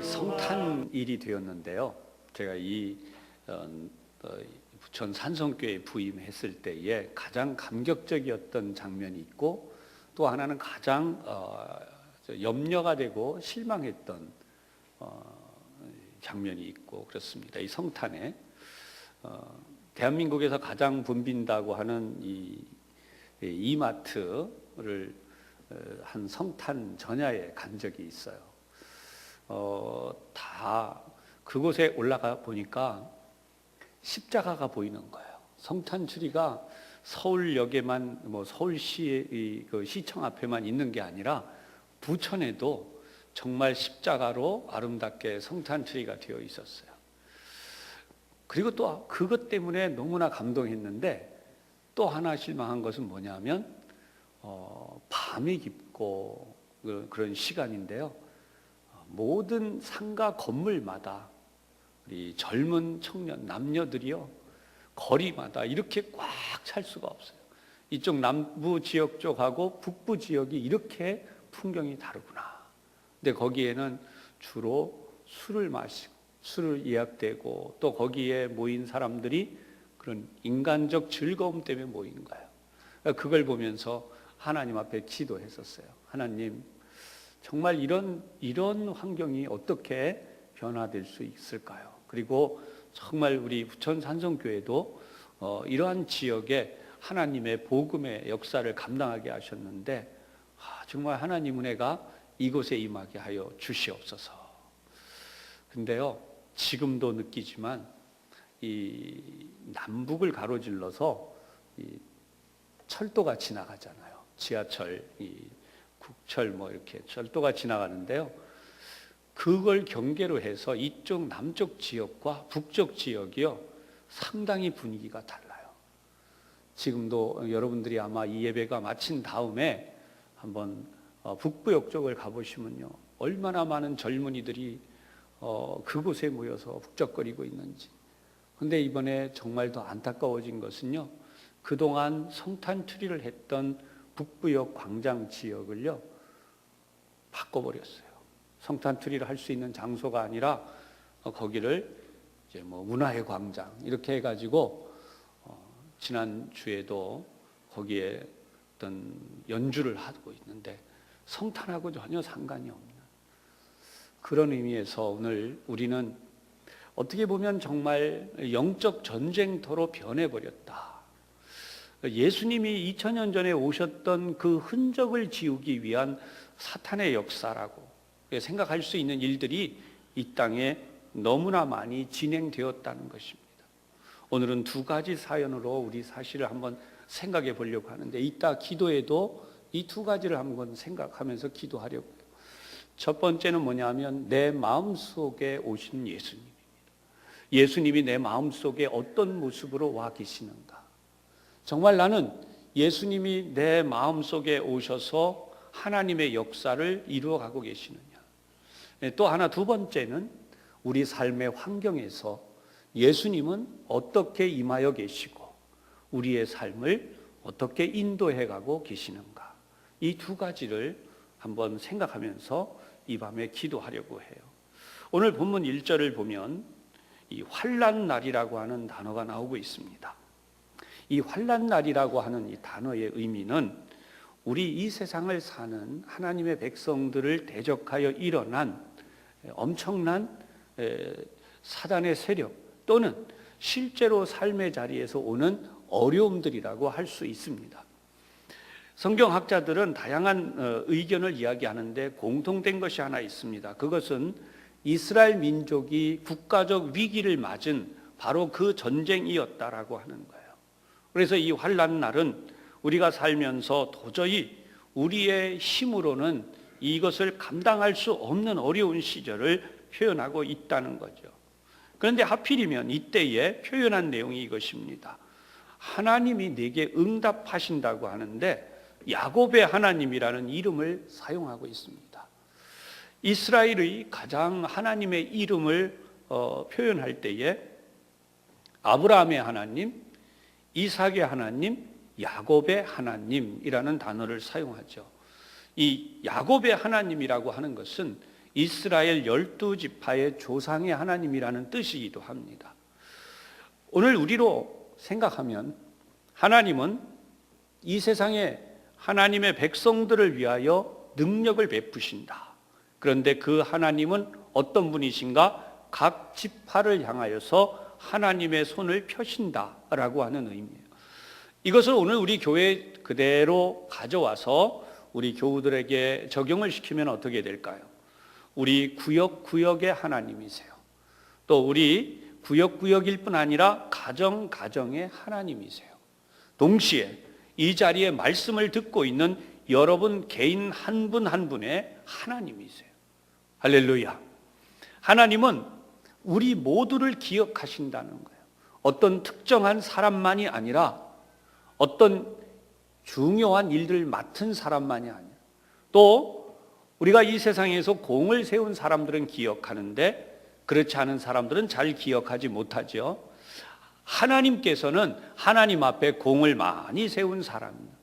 성탄일이 되었는데요. 제가 이 부천 산성교회 부임했을 때에 가장 감격적이었던 장면이 있고, 또 하나는 가장 염려가 되고 실망했던 장면이 있고 그렇습니다. 이 성탄에 대한민국에서 가장 붐빈다고 하는 이 이마트를 한 성탄 전야에 간 적이 있어요. 다 그곳에 올라가 보니까 십자가가 보이는 거예요. 성탄 추리가 서울역에만, 서울시 그 시청 앞에만 있는 게 아니라 부천에도 정말 십자가로 아름답게 성탄 추리가 되어 있었어요. 그리고 또 그것 때문에 너무나 감동했는데, 또 하나 실망한 것은 뭐냐면 밤이 깊고 그런 시간인데요. 모든 상가 건물마다 우리 젊은 청년 남녀들이요, 거리마다 이렇게 꽉 찰 수가 없어요. 이쪽 남부 지역 쪽하고 북부 지역이 이렇게 풍경이 다르구나. 근데 거기에는 주로 술을 마시고 술을 예약되고, 또 거기에 모인 사람들이 그런 인간적 즐거움 때문에 모인 거예요. 그걸 보면서 하나님 앞에 기도했었어요. 하나님, 정말 이런 환경이 어떻게 변화될 수 있을까요? 그리고 정말 우리 부천 산성교회도 이러한 지역에 하나님의 복음의 역사를 감당하게 하셨는데, 정말 하나님 은혜가 이곳에 임하게 하여 주시옵소서. 근데요, 지금도 느끼지만 이 남북을 가로질러서 이 철도가 지나가잖아요. 지하철, 이 국철 이렇게 철도가 지나가는데요. 그걸 경계로 해서 이쪽 남쪽 지역과 북쪽 지역이요, 상당히 분위기가 달라요. 지금도 여러분들이 아마 이 예배가 마친 다음에 한번 북부역 쪽을 가보시면요, 얼마나 많은 젊은이들이 그곳에 모여서 북적거리고 있는지. 근데 이번에 정말 더 안타까워진 것은요, 그동안 성탄 추리를 했던 북부역 광장 지역을요, 바꿔버렸어요. 성탄 추리를 할 수 있는 장소가 아니라 거기를 이제 문화의 광장 이렇게 해가지고 지난 주에도 거기에 어떤 연주를 하고 있는데 성탄하고 전혀 상관이 없는 그런 의미에서 오늘 우리는 어떻게 보면 정말 영적 전쟁터로 변해버렸다. 예수님이 2000년 전에 오셨던 그 흔적을 지우기 위한 사탄의 역사라고 생각할 수 있는 일들이 이 땅에 너무나 많이 진행되었다는 것입니다. 오늘은 두 가지 사연으로 우리 사실을 한번 생각해 보려고 하는데, 이따 기도에도 이 두 가지를 한번 생각하면서 기도하려고요. 첫 번째는 뭐냐면 내 마음속에 오신 예수님입니다. 예수님이 내 마음속에 어떤 모습으로 와 계시는가. 정말 나는 예수님이 내 마음속에 오셔서 하나님의 역사를 이루어가고 계시느냐. 또 하나, 두 번째는 우리 삶의 환경에서 예수님은 어떻게 임하여 계시고 우리의 삶을 어떻게 인도해 가고 계시는가. 이 두 가지를 한번 생각하면서 이 밤에 기도하려고 해요. 오늘 본문 1절을 보면 이 환난 날이라고 하는 단어가 나오고 있습니다. 이 환난 날이라고 하는 이 단어의 의미는 우리 이 세상을 사는 하나님의 백성들을 대적하여 일어난 엄청난 사단의 세력, 또는 실제로 삶의 자리에서 오는 어려움들이라고 할 수 있습니다. 성경학자들은 다양한 의견을 이야기하는데 공통된 것이 하나 있습니다. 그것은 이스라엘 민족이 국가적 위기를 맞은 바로 그 전쟁이었다라고 하는 거예요. 그래서 이 환난 날은 우리가 살면서 도저히 우리의 힘으로는 이것을 감당할 수 없는 어려운 시절을 표현하고 있다는 거죠. 그런데 하필이면 이때에 표현한 내용이 이것입니다. 하나님이 내게 응답하신다고 하는데 야곱의 하나님이라는 이름을 사용하고 있습니다. 이스라엘의 가장 하나님의 이름을 표현할 때에 아브라함의 하나님, 이삭의 하나님, 야곱의 하나님이라는 단어를 사용하죠. 이 야곱의 하나님이라고 하는 것은 이스라엘 12지파의 조상의 하나님이라는 뜻이기도 합니다. 오늘 우리로 생각하면 하나님은 이 세상에 하나님의 백성들을 위하여 능력을 베푸신다. 그런데 그 하나님은 어떤 분이신가? 각 지파를 향하여서 하나님의 손을 펴신다라고 하는 의미예요. 이것을 오늘 우리 교회에 그대로 가져와서 우리 교우들에게 적용을 시키면 어떻게 될까요? 우리 구역구역의 하나님이세요. 또 우리 구역구역일 뿐 아니라 가정가정의 하나님이세요. 동시에 이 자리에 말씀을 듣고 있는 여러분 개인 한 분 한 분의 하나님이세요. 할렐루야. 하나님은 우리 모두를 기억하신다는 거예요. 어떤 특정한 사람만이 아니라 어떤 중요한 일들을 맡은 사람만이 아니라 또 우리가 이 세상에서 공을 세운 사람들은 기억하는데 그렇지 않은 사람들은 잘 기억하지 못하죠. 하나님께서는 하나님 앞에 공을 많이 세운 사람입니다.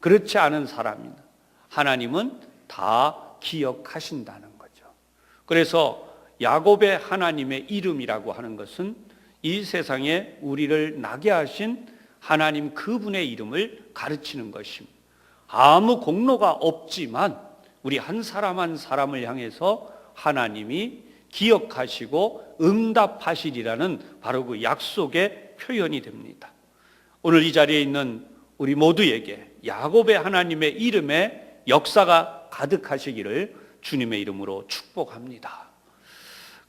그렇지 않은 사람입니다. 하나님은 다 기억하신다는 거죠. 그래서 야곱의 하나님의 이름이라고 하는 것은 이 세상에 우리를 나게 하신 하나님 그분의 이름을 가르치는 것입니다. 아무 공로가 없지만 우리 한 사람 한 사람을 향해서 하나님이 기억하시고 응답하시리라는 바로 그 약속의 표현이 됩니다. 오늘 이 자리에 있는 우리 모두에게 야곱의 하나님의 이름에 역사가 가득하시기를 주님의 이름으로 축복합니다.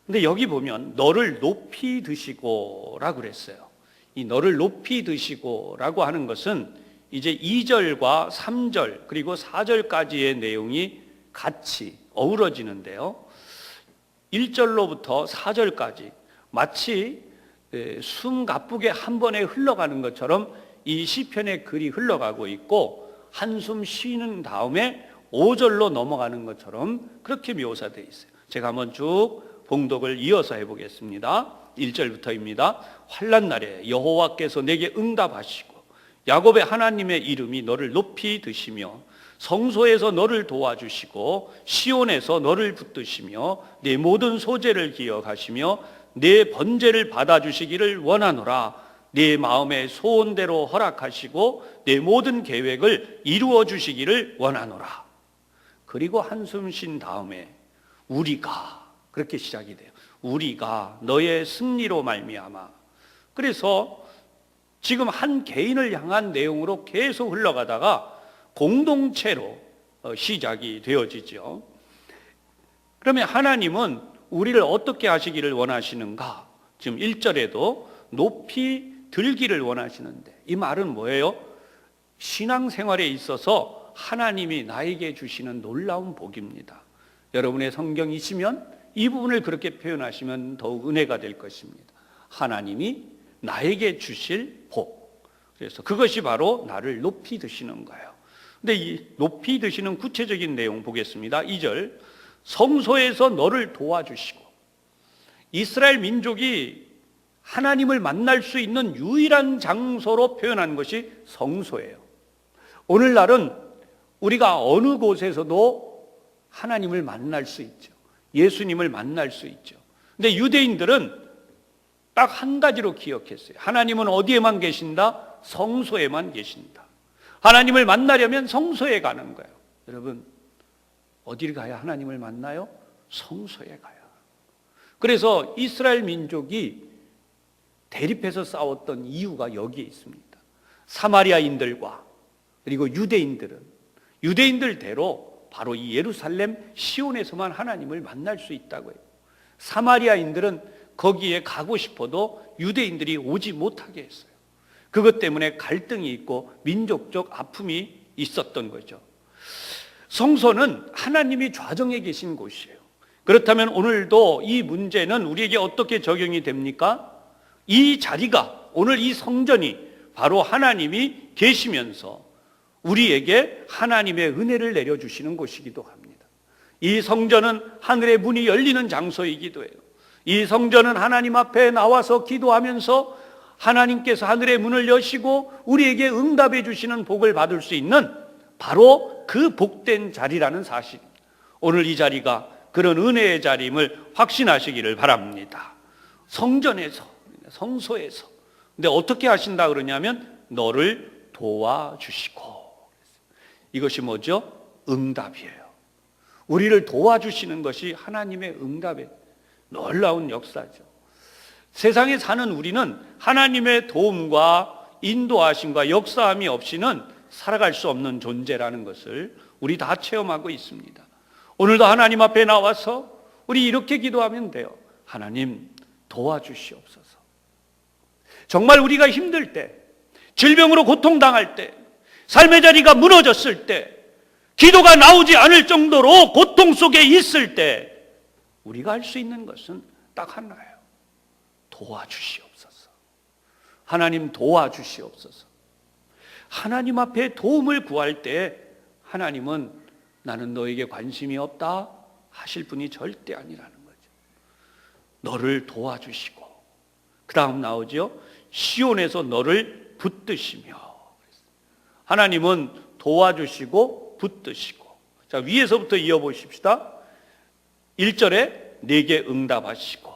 근데 여기 보면 너를 높이 드시고라고 그랬어요. 이 너를 높이 드시고라고 하는 것은 이제 2절과 3절 그리고 4절까지의 내용이 같이 어우러지는데요. 1절로부터 4절까지 마치 숨가쁘게 한 번에 흘러가는 것처럼 이 시편의 글이 흘러가고 있고 한숨 쉬는 다음에 5절로 넘어가는 것처럼 그렇게 묘사되어 있어요. 제가 한번 쭉 봉독을 이어서 해보겠습니다. 1절부터입니다. 환난 날에 여호와께서 내게 응답하시고 야곱의 하나님의 이름이 너를 높이 드시며 성소에서 너를 도와주시고 시온에서 너를 붙드시며 내 모든 소재를 기억하시며 내 번제를 받아주시기를 원하노라. 내 마음의 소원대로 허락하시고 내 모든 계획을 이루어 주시기를 원하노라. 그리고 한숨 쉰 다음에 우리가 그렇게 시작이 돼요. 우리가 너의 승리로 말미암아. 그래서 지금 한 개인을 향한 내용으로 계속 흘러가다가 공동체로 시작이 되어지죠. 그러면 하나님은 우리를 어떻게 하시기를 원하시는가? 지금 1절에도 높이 들기를 원하시는데 이 말은 뭐예요? 신앙생활에 있어서 하나님이 나에게 주시는 놀라운 복입니다. 여러분의 성경이시면 이 부분을 그렇게 표현하시면 더욱 은혜가 될 것입니다. 하나님이 나에게 주실 복. 그래서 그것이 바로 나를 높이 드시는 거예요. 근데 이 높이 드시는 구체적인 내용 보겠습니다. 2절 성소에서 너를 도와주시고. 이스라엘 민족이 하나님을 만날 수 있는 유일한 장소로 표현한 것이 성소예요. 오늘날은 우리가 어느 곳에서도 하나님을 만날 수 있죠. 예수님을 만날 수 있죠. 근데 유대인들은 딱 한 가지로 기억했어요. 하나님은 어디에만 계신다? 성소에만 계신다. 하나님을 만나려면 성소에 가는 거예요. 여러분, 어디를 가야 하나님을 만나요? 성소에 가요. 그래서 이스라엘 민족이 대립해서 싸웠던 이유가 여기에 있습니다. 사마리아인들과 그리고 유대인들은 유대인들대로 바로 이 예루살렘 시온에서만 하나님을 만날 수 있다고 해요. 사마리아인들은 거기에 가고 싶어도 유대인들이 오지 못하게 했어요. 그것 때문에 갈등이 있고 민족적 아픔이 있었던 거죠. 성소는 하나님이 좌정에 계신 곳이에요. 그렇다면 오늘도 이 문제는 우리에게 어떻게 적용이 됩니까? 이 자리가, 오늘 이 성전이 바로 하나님이 계시면서 우리에게 하나님의 은혜를 내려주시는 곳이기도 합니다. 이 성전은 하늘의 문이 열리는 장소이기도 해요. 이 성전은 하나님 앞에 나와서 기도하면서 하나님께서 하늘의 문을 여시고 우리에게 응답해 주시는 복을 받을 수 있는 바로 그 복된 자리라는 사실. 오늘 이 자리가 그런 은혜의 자리임을 확신하시기를 바랍니다. 성전에서, 성소에서. 근데 어떻게 하신다 그러냐면 너를 도와주시고. 이것이 뭐죠? 응답이에요. 우리를 도와주시는 것이 하나님의 응답의 놀라운 역사죠. 세상에 사는 우리는 하나님의 도움과 인도하심과 역사함이 없이는 살아갈 수 없는 존재라는 것을 우리 다 체험하고 있습니다. 오늘도 하나님 앞에 나와서 우리 이렇게 기도하면 돼요. 하나님 도와주시옵소서. 정말 우리가 힘들 때, 질병으로 고통당할 때, 삶의 자리가 무너졌을 때, 기도가 나오지 않을 정도로 고통 속에 있을 때 우리가 할 수 있는 것은 딱 하나예요. 도와주시옵소서. 하나님 도와주시옵소서. 하나님 앞에 도움을 구할 때 하나님은 나는 너에게 관심이 없다 하실 분이 절대 아니라는 거죠. 너를 도와주시고, 그 다음 나오죠. 시온에서 너를 붙드시며. 하나님은 도와주시고 붙드시고. 자, 위에서부터 이어보십시다. 1절에 내게 응답하시고,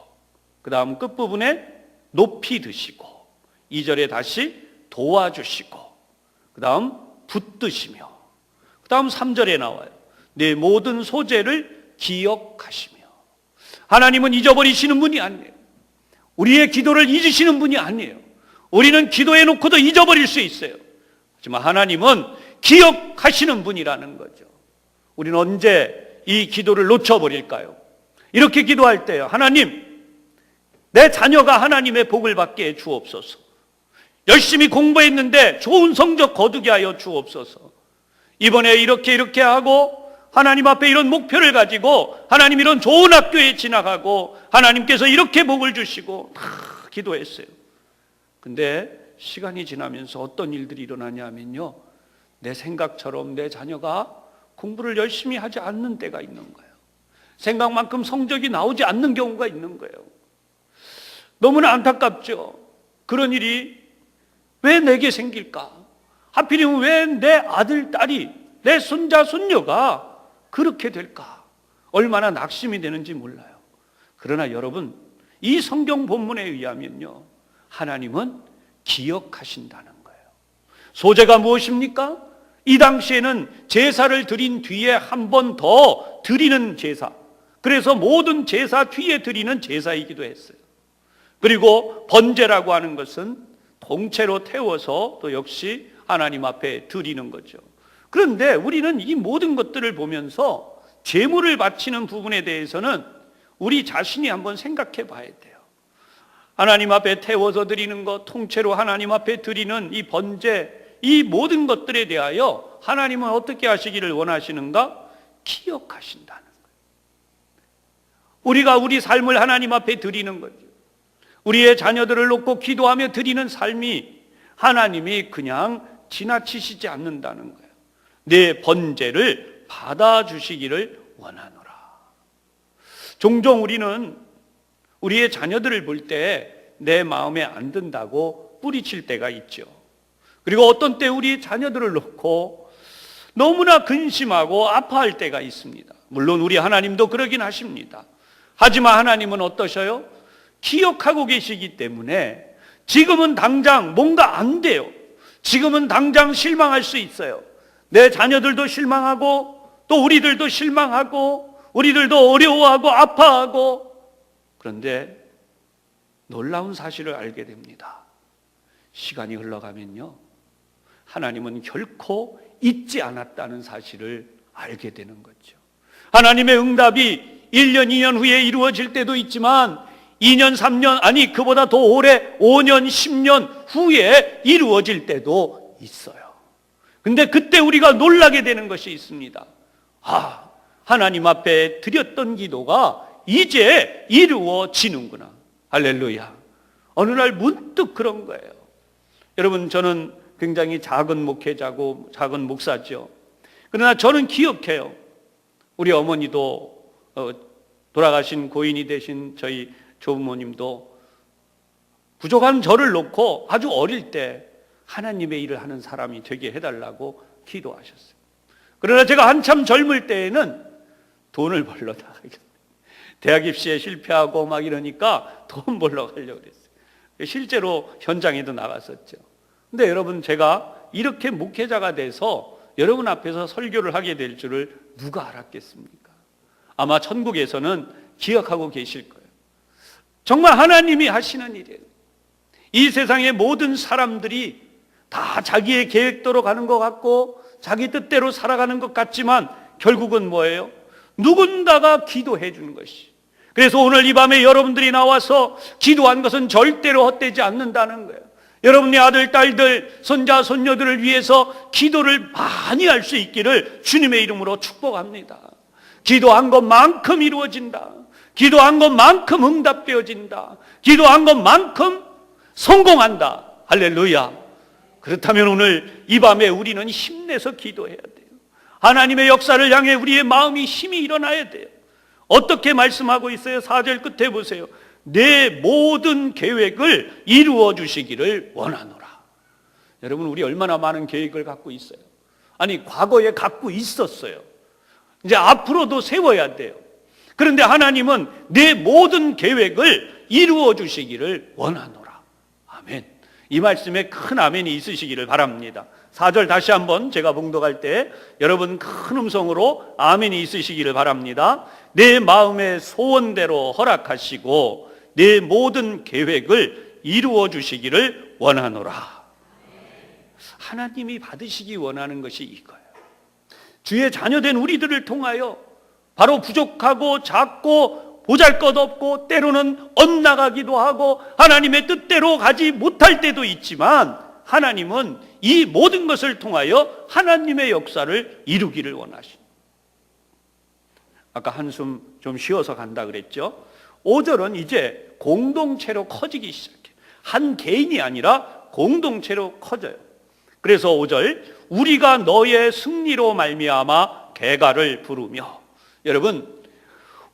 그 다음 끝부분에 높이 드시고, 2절에 다시 도와주시고, 그 다음 붙드시며, 그 다음 3절에 나와요. 내 모든 소재를 기억하시며. 하나님은 잊어버리시는 분이 아니에요. 우리의 기도를 잊으시는 분이 아니에요. 우리는 기도해놓고도 잊어버릴 수 있어요. 하지만 하나님은 기억하시는 분이라는 거죠. 우리는 언제 이 기도를 놓쳐버릴까요? 이렇게 기도할 때요. 하나님, 내 자녀가 하나님의 복을 받게 해 주옵소서. 열심히 공부했는데 좋은 성적 거두게 하여 주옵소서. 이번에 이렇게 하고 하나님 앞에 이런 목표를 가지고 하나님 이런 좋은 학교에 진학하고 하나님께서 이렇게 복을 주시고 다 기도했어요. 근데 시간이 지나면서 어떤 일들이 일어나냐면요, 내 생각처럼 내 자녀가 공부를 열심히 하지 않는 때가 있는 거예요. 생각만큼 성적이 나오지 않는 경우가 있는 거예요. 너무나 안타깝죠. 그런 일이 왜 내게 생길까? 하필이면 왜 내 아들, 딸이, 내 손자, 손녀가 그렇게 될까? 얼마나 낙심이 되는지 몰라요. 그러나 여러분, 이 성경 본문에 의하면요, 하나님은 기억하신다는 거예요. 소재가 무엇입니까? 이 당시에는 제사를 드린 뒤에 한 번 더 드리는 제사, 그래서 모든 제사 뒤에 드리는 제사이기도 했어요. 그리고 번제라고 하는 것은 통째로 태워서 또 역시 하나님 앞에 드리는 거죠. 그런데 우리는 이 모든 것들을 보면서 제물을 바치는 부분에 대해서는 우리 자신이 한번 생각해 봐야 돼요. 하나님 앞에 태워서 드리는 것, 통째로 하나님 앞에 드리는 이 번제, 이 모든 것들에 대하여 하나님은 어떻게 하시기를 원하시는가? 기억하신다는 거예요. 우리가 우리 삶을 하나님 앞에 드리는 거죠. 우리의 자녀들을 놓고 기도하며 드리는 삶이 하나님이 그냥 지나치시지 않는다는 거예요. 내 번제를 받아주시기를 원하노라. 종종 우리는 우리의 자녀들을 볼 때 내 마음에 안 든다고 뿌리칠 때가 있죠. 그리고 어떤 때 우리 자녀들을 놓고 너무나 근심하고 아파할 때가 있습니다. 물론 우리 하나님도 그러긴 하십니다. 하지만 하나님은 어떠셔요? 기억하고 계시기 때문에 지금은 당장 뭔가 안 돼요. 지금은 당장 실망할 수 있어요. 내 자녀들도 실망하고 또 우리들도 실망하고 우리들도 어려워하고 아파하고. 그런데 놀라운 사실을 알게 됩니다. 시간이 흘러가면요, 하나님은 결코 잊지 않았다는 사실을 알게 되는 거죠. 하나님의 응답이 1년, 2년 후에 이루어질 때도 있지만 2년, 3년, 아니 그보다 더 오래 5년, 10년 후에 이루어질 때도 있어요. 근데 그때 우리가 놀라게 되는 것이 있습니다. 아, 하나님 앞에 드렸던 기도가 이제 이루어지는구나. 할렐루야. 어느 날 문득 그런 거예요. 여러분, 저는 굉장히 작은 목회자고 작은 목사죠. 그러나 저는 기억해요. 우리 어머니도 돌아가신 고인이 되신 저희 조부모님도 부족한 저를 놓고 아주 어릴 때 하나님의 일을 하는 사람이 되게 해달라고 기도하셨어요. 그러나 제가 한참 젊을 때에는 돈을 벌러 나가겠다. 대학 입시에 실패하고 막 이러니까 돈 벌러 가려고 그랬어요. 실제로 현장에도 나갔었죠. 근데 여러분, 제가 이렇게 목회자가 돼서 여러분 앞에서 설교를 하게 될 줄을 누가 알았겠습니까? 아마 천국에서는 기억하고 계실 거예요. 정말 하나님이 하시는 일이에요. 이 세상의 모든 사람들이 다 자기의 계획대로 가는 것 같고 자기 뜻대로 살아가는 것 같지만 결국은 뭐예요? 누군가가 기도해 주는 것이. 그래서 오늘 이 밤에 여러분들이 나와서 기도한 것은 절대로 헛되지 않는다는 거예요. 여러분의 아들, 딸들, 손자, 손녀들을 위해서 기도를 많이 할 수 있기를 주님의 이름으로 축복합니다. 기도한 것만큼 이루어진다. 기도한 것만큼 응답되어진다. 기도한 것만큼 성공한다. 할렐루야. 그렇다면 오늘 이 밤에 우리는 힘내서 기도해야 돼요. 하나님의 역사를 향해 우리의 마음이 힘이 일어나야 돼요. 어떻게 말씀하고 있어요? 4절 끝에 보세요. 내 모든 계획을 이루어 주시기를 원하노라. 여러분, 우리 얼마나 많은 계획을 갖고 있어요. 아니, 과거에 갖고 있었어요. 이제 앞으로도 세워야 돼요. 그런데 하나님은 내 모든 계획을 이루어 주시기를 원하노라. 아멘. 이 말씀에 큰 아멘이 있으시기를 바랍니다. 4절 다시 한번 제가 봉독할 때 여러분 큰 음성으로 아멘이 있으시기를 바랍니다. 내 마음의 소원대로 허락하시고 내 모든 계획을 이루어 주시기를 원하노라. 하나님이 받으시기 원하는 것이 이거예요. 주의 자녀된 우리들을 통하여 바로 부족하고 작고 보잘것없고 때로는 엇나가기도 하고 하나님의 뜻대로 가지 못할 때도 있지만 하나님은 이 모든 것을 통하여 하나님의 역사를 이루기를 원하십니다. 아까 한숨 좀 쉬어서 간다 그랬죠. 5절은 이제 공동체로 커지기 시작해요. 한 개인이 아니라 공동체로 커져요. 그래서 5절, 우리가 너의 승리로 말미암아 개가를 부르며. 여러분,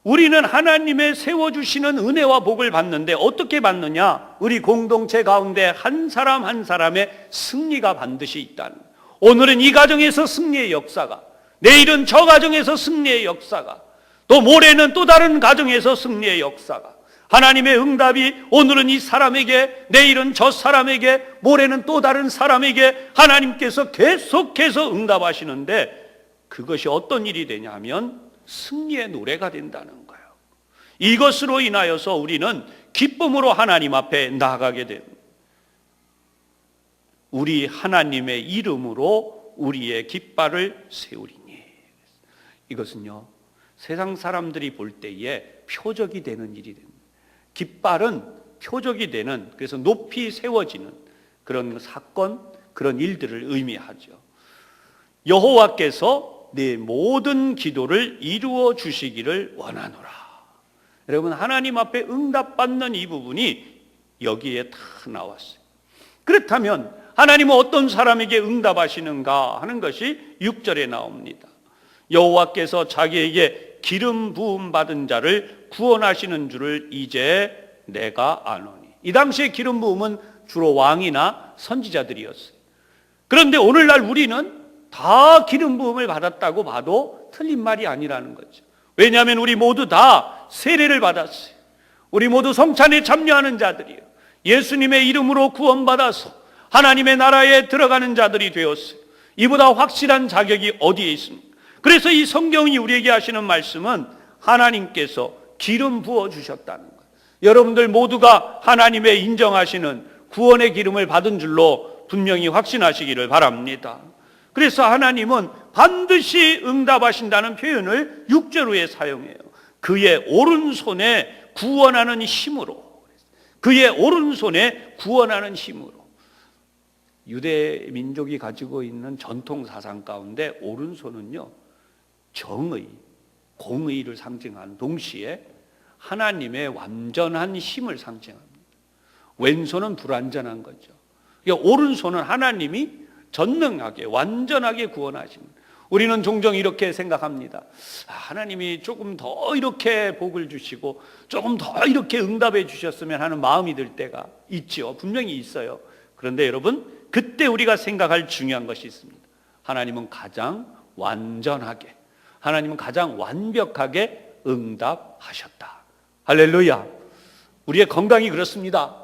우리는 하나님의 세워주시는 은혜와 복을 받는데 어떻게 받느냐? 우리 공동체 가운데 한 사람 한 사람의 승리가 반드시 있다는. 오늘은 이 가정에서 승리의 역사가, 내일은 저 가정에서 승리의 역사가, 또 모레는 또 다른 가정에서 승리의 역사가, 하나님의 응답이 오늘은 이 사람에게, 내일은 저 사람에게, 모레는 또 다른 사람에게 하나님께서 계속해서 응답하시는데 그것이 어떤 일이 되냐면 승리의 노래가 된다는 거예요. 이것으로 인하여서 우리는 기쁨으로 하나님 앞에 나아가게 됩니다. 우리 하나님의 이름으로 우리의 깃발을 세우리니. 이것은요, 세상 사람들이 볼 때에 표적이 되는 일이 됩니다. 깃발은 표적이 되는, 그래서 높이 세워지는 그런 사건, 그런 일들을 의미하죠. 여호와께서 내 모든 기도를 이루어 주시기를 원하노라. 여러분, 하나님 앞에 응답받는 이 부분이 여기에 다 나왔어요. 그렇다면 하나님은 어떤 사람에게 응답하시는가 하는 것이 6절에 나옵니다. 여호와께서 자기에게 기름 부음 받은 자를 구원하시는 줄을 이제 내가 아노니. 이 당시에 기름 부음은 주로 왕이나 선지자들이었어요. 그런데 오늘날 우리는 다 기름 부음을 받았다고 봐도 틀린 말이 아니라는 거죠. 왜냐하면 우리 모두 다 세례를 받았어요. 우리 모두 성찬에 참여하는 자들이에요. 예수님의 이름으로 구원받아서 하나님의 나라에 들어가는 자들이 되었어요. 이보다 확실한 자격이 어디에 있습니까? 그래서 이 성경이 우리에게 하시는 말씀은 하나님께서 기름 부어 주셨다는 거예요. 여러분들 모두가 하나님의 인정하시는 구원의 기름을 받은 줄로 분명히 확신하시기를 바랍니다. 그래서 하나님은 반드시 응답하신다는 표현을 6절에 사용해요. 그의 오른손에 구원하는 힘으로. 그의 오른손에 구원하는 힘으로. 유대 민족이 가지고 있는 전통 사상 가운데 오른손은요, 정의, 공의를 상징하는 동시에 하나님의 완전한 힘을 상징합니다. 왼손은 불완전한 거죠. 그러니까 오른손은 하나님이 전능하게 완전하게 구원하십니다. 우리는 종종 이렇게 생각합니다. 하나님이 조금 더 이렇게 복을 주시고 조금 더 이렇게 응답해 주셨으면 하는 마음이 들 때가 있죠. 분명히 있어요. 그런데 여러분, 그때 우리가 생각할 중요한 것이 있습니다. 하나님은 가장 완전하게, 하나님은 가장 완벽하게 응답하셨다. 할렐루야. 우리의 건강이 그렇습니다.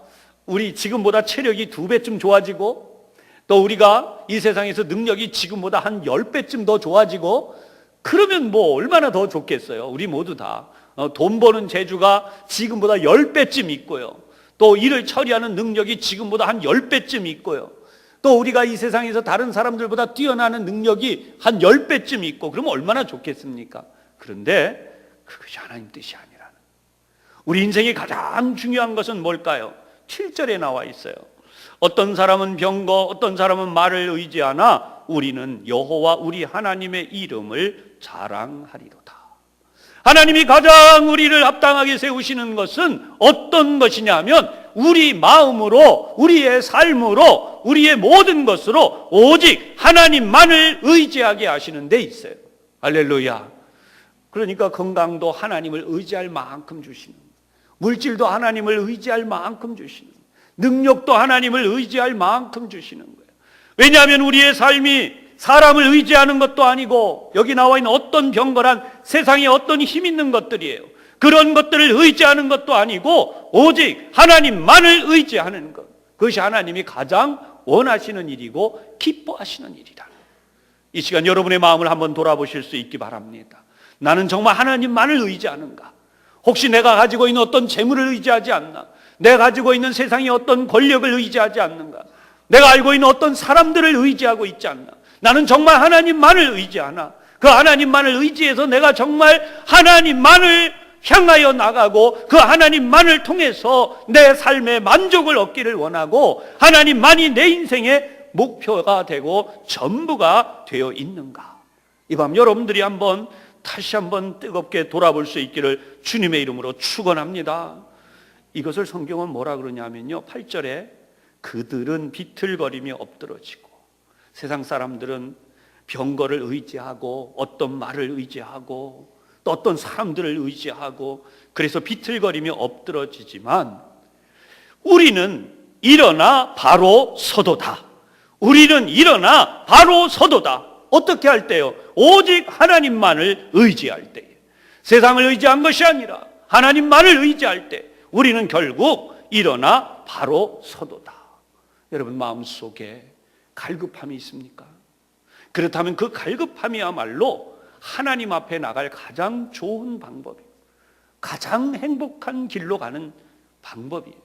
우리 지금보다 체력이 2배쯤 좋아지고, 또 우리가 이 세상에서 능력이 지금보다 한 10배쯤 더 좋아지고, 그러면 뭐 얼마나 더 좋겠어요. 우리 모두 다 돈 버는 재주가 지금보다 10배쯤 있고요, 또 일을 처리하는 능력이 지금보다 한 10배쯤 있고요, 또 우리가 이 세상에서 다른 사람들보다 뛰어나는 능력이 한 10배쯤 있고, 그러면 얼마나 좋겠습니까? 그런데 그것이 하나님 뜻이 아니라는, 우리 인생의 가장 중요한 것은 뭘까요? 7절에 나와 있어요. 어떤 사람은 병거, 어떤 사람은 말을 의지하나 우리는 여호와 우리 하나님의 이름을 자랑하리로다. 하나님이 가장 우리를 합당하게 세우시는 것은 어떤 것이냐면, 우리 마음으로, 우리의 삶으로, 우리의 모든 것으로 오직 하나님만을 의지하게 하시는 데 있어요. 할렐루야. 그러니까 건강도 하나님을 의지할 만큼 주시는, 물질도 하나님을 의지할 만큼 주시는, 능력도 하나님을 의지할 만큼 주시는 거예요. 왜냐하면 우리의 삶이 사람을 의지하는 것도 아니고, 여기 나와 있는 어떤 병거란 세상에 어떤 힘 있는 것들이에요. 그런 것들을 의지하는 것도 아니고 오직 하나님만을 의지하는 것, 그것이 하나님이 가장 원하시는 일이고 기뻐하시는 일이다. 이 시간 여러분의 마음을 한번 돌아보실 수 있기 바랍니다. 나는 정말 하나님만을 의지하는가? 혹시 내가 가지고 있는 어떤 재물을 의지하지 않나? 내가 가지고 있는 세상의 어떤 권력을 의지하지 않는가? 내가 알고 있는 어떤 사람들을 의지하고 있지 않나? 나는 정말 하나님만을 의지하나? 그 하나님만을 의지해서 내가 정말 하나님만을 향하여 나가고, 그 하나님만을 통해서 내 삶의 만족을 얻기를 원하고, 하나님만이 내 인생의 목표가 되고 전부가 되어 있는가? 이 밤 여러분들이 다시 한번 뜨겁게 돌아볼 수 있기를 주님의 이름으로 축원합니다. 이것을 성경은 뭐라 그러냐면요, 8절에 그들은 비틀거리며 엎드러지고, 세상 사람들은 병거를 의지하고 어떤 말을 의지하고 또 어떤 사람들을 의지하고, 그래서 비틀거리며 엎드러지지만 우리는 일어나 바로 서도다. 우리는 일어나 바로 서도다. 어떻게 할 때요? 오직 하나님만을 의지할 때에. 세상을 의지한 것이 아니라 하나님만을 의지할 때 우리는 결국 일어나 바로 서도다. 여러분 마음속에 갈급함이 있습니까? 그렇다면 그 갈급함이야말로 하나님 앞에 나갈 가장 좋은 방법이에요. 가장 행복한 길로 가는 방법이에요.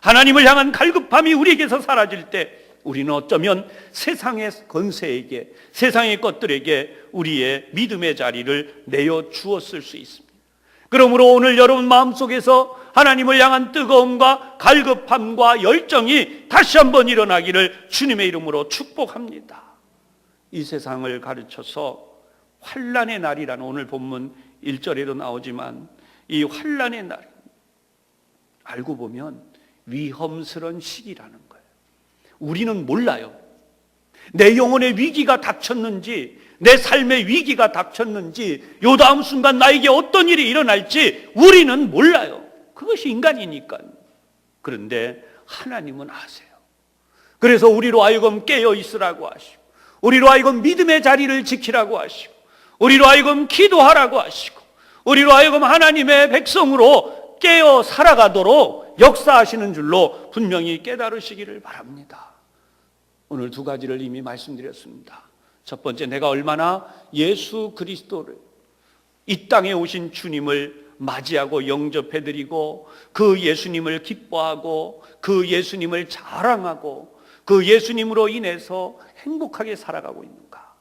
하나님을 향한 갈급함이 우리에게서 사라질 때 우리는 어쩌면 세상의 권세에게, 세상의 것들에게 우리의 믿음의 자리를 내어 주었을 수 있습니다. 그러므로 오늘 여러분 마음속에서 하나님을 향한 뜨거움과 갈급함과 열정이 다시 한번 일어나기를 주님의 이름으로 축복합니다. 이 세상을 가르쳐서 환난의 날이라는, 오늘 본문 1절에도 나오지만 이 환난의 날, 알고 보면 위험스러운 시기라는 거예요. 우리는 몰라요. 내 영혼의 위기가 닥쳤는지, 내 삶의 위기가 닥쳤는지, 요 다음 순간 나에게 어떤 일이 일어날지 우리는 몰라요. 그것이 인간이니까. 그런데 하나님은 아세요. 그래서 우리로 하여금 깨어 있으라고 하시고, 우리로 하여금 믿음의 자리를 지키라고 하시고, 우리로 하여금 기도하라고 하시고, 우리로 하여금 하나님의 백성으로 깨어 살아가도록 역사하시는 줄로 분명히 깨달으시기를 바랍니다. 오늘 2가지를 이미 말씀드렸습니다. 첫 번째, 내가 얼마나 예수 그리스도를, 이 땅에 오신 주님을 맞이하고 영접해드리고 그 예수님을 기뻐하고 그 예수님을 자랑하고 그 예수님으로 인해서 행복하게 살아가고 있는가.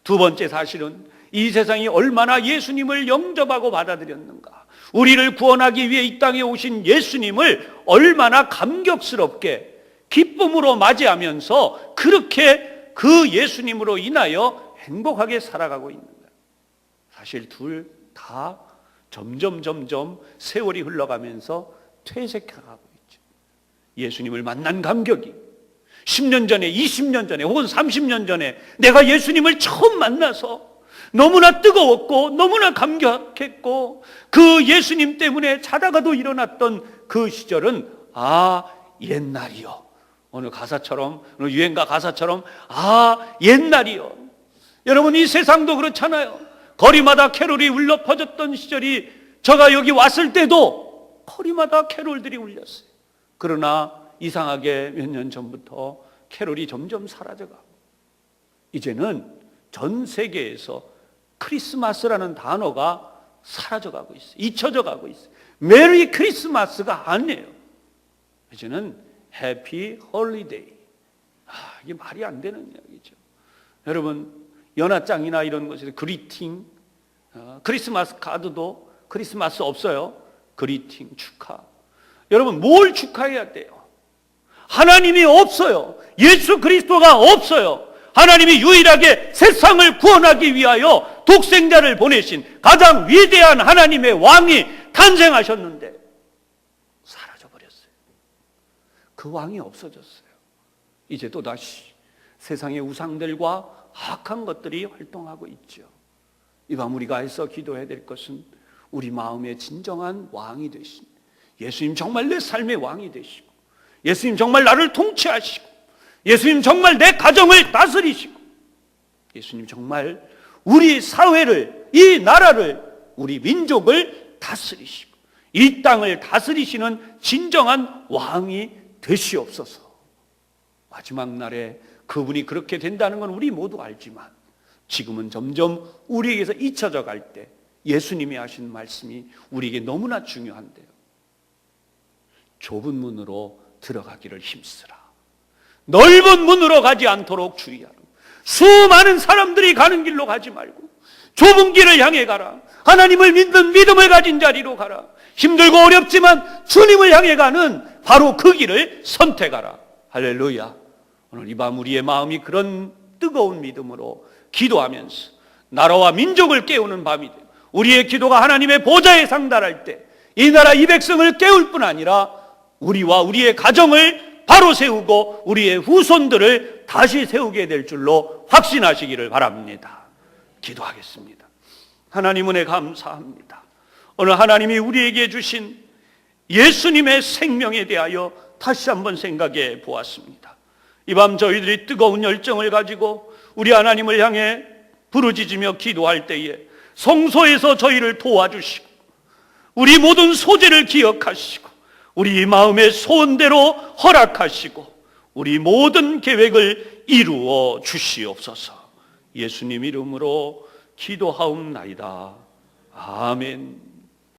두 번째 사실은 이 세상이 얼마나 예수님을 영접하고 받아들였는가. 우리를 구원하기 위해 이 땅에 오신 예수님을 얼마나 감격스럽게 기쁨으로 맞이하면서 그렇게 그 예수님으로 인하여 행복하게 살아가고 있는가. 사실 둘 다 점점 세월이 흘러가면서 퇴색해가고 있죠. 예수님을 만난 감격이 10년 전에, 20년 전에 혹은 30년 전에 내가 예수님을 처음 만나서 너무나 뜨거웠고 너무나 감격했고 그 예수님 때문에 자다가도 일어났던 그 시절은 옛날이요. 오늘 가사처럼, 오늘 유행가 가사처럼 옛날이요. 여러분 이 세상도 그렇잖아요. 거리마다 캐롤이 울려 퍼졌던 시절이 제가 여기 왔을 때도 거리마다 캐롤들이 울렸어요. 그러나 이상하게 몇 년 전부터 캐롤이 점점 사라져가고 이제는 전 세계에서 크리스마스라는 단어가 사라져가고 있어요. 잊혀져가고 있어요. 메리 크리스마스가 아니에요. 이제는 해피 홀리데이. 이게 말이 안 되는 이야기죠. 여러분, 연하장이나 이런 곳에서 그리팅, 크리스마스 카드도 크리스마스 없어요. 그리팅, 축하. 여러분, 뭘 축하해야 돼요? 하나님이 없어요. 예수 그리스도가 없어요. 하나님이 유일하게 세상을 구원하기 위하여 독생자를 보내신 가장 위대한 하나님의 왕이 탄생하셨는데 사라져버렸어요. 그 왕이 없어졌어요. 이제 또다시 세상의 우상들과 악한 것들이 활동하고 있죠. 이 밤 우리가 애써 기도해야 될 것은 우리 마음의 진정한 왕이 되신 예수님, 정말 내 삶의 왕이 되시고, 예수님 정말 나를 통치하시고, 예수님 정말 내 가정을 다스리시고, 예수님 정말 우리 사회를, 이 나라를, 우리 민족을 다스리시고 이 땅을 다스리시는 진정한 왕이 되시옵소서. 마지막 날에 그분이 그렇게 된다는 건 우리 모두 알지만 지금은 점점 우리에게서 잊혀져 갈 때 예수님이 하신 말씀이 우리에게 너무나 중요한데요. 좁은 문으로 들어가기를 힘쓰라. 넓은 문으로 가지 않도록 주의하라. 수많은 사람들이 가는 길로 가지 말고 좁은 길을 향해 가라. 하나님을 믿는 믿음을 가진 자리로 가라. 힘들고 어렵지만 주님을 향해 가는 바로 그 길을 선택하라. 할렐루야. 오늘 이 밤 우리의 마음이 그런 뜨거운 믿음으로 기도하면서 나라와 민족을 깨우는 밤이 되고, 우리의 기도가 하나님의 보좌에 상달할 때 이 나라 이 백성을 깨울 뿐 아니라 우리와 우리의 가정을 바로 세우고 우리의 후손들을 다시 세우게 될 줄로 확신하시기를 바랍니다. 기도하겠습니다. 하나님 은혜 감사합니다. 오늘 하나님이 우리에게 주신 예수님의 생명에 대하여 다시 한번 생각해 보았습니다. 이 밤 저희들이 뜨거운 열정을 가지고 우리 하나님을 향해 부르짖으며 기도할 때에 성소에서 저희를 도와주시고 우리 모든 소재를 기억하시고 우리 마음의 소원대로 허락하시고 우리 모든 계획을 이루어 주시옵소서. 예수님 이름으로 기도하옵나이다. 아멘.